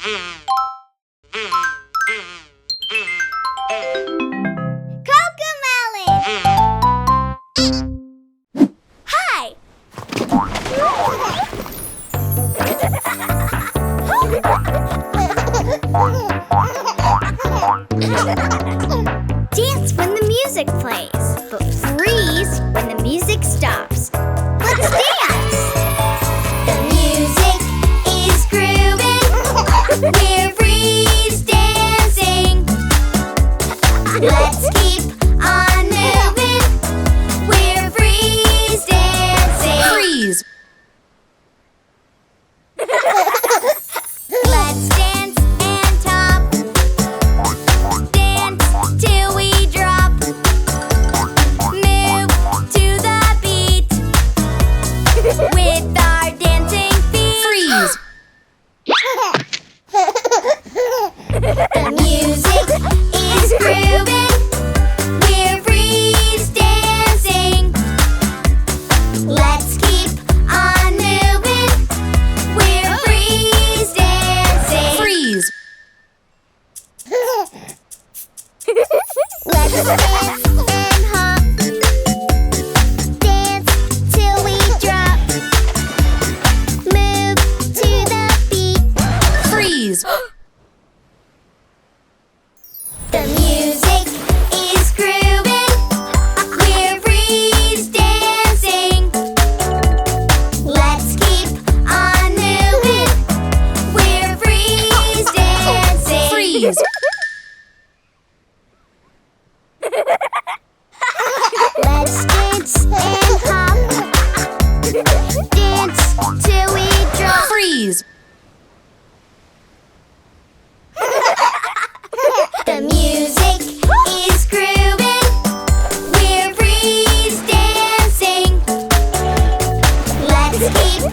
Cocomelon! Hi! Dance when the music plays, but freeze when the music stops. Let's dance! The music is grooving. We're freeze dancing. Let's keep on moving. We're freeze dancing. Freeze! Let's dance and top. Dance till we drop. Move to the beat with our dancing feet. Freeze! The music is grooving. We're freeze dancing. Let's keep on moving. We're freeze dancing. Freeze! Let's dance and hop. Dance till we drop. Move to the beat. Freeze! The music is grooving. We're freeze dancing. Let's keep on moving. We're freeze dancing. Freeze! Let's dance and hop. Dance till we drop. Freeze! The music is grooving. We're freeze dancing. Let's keep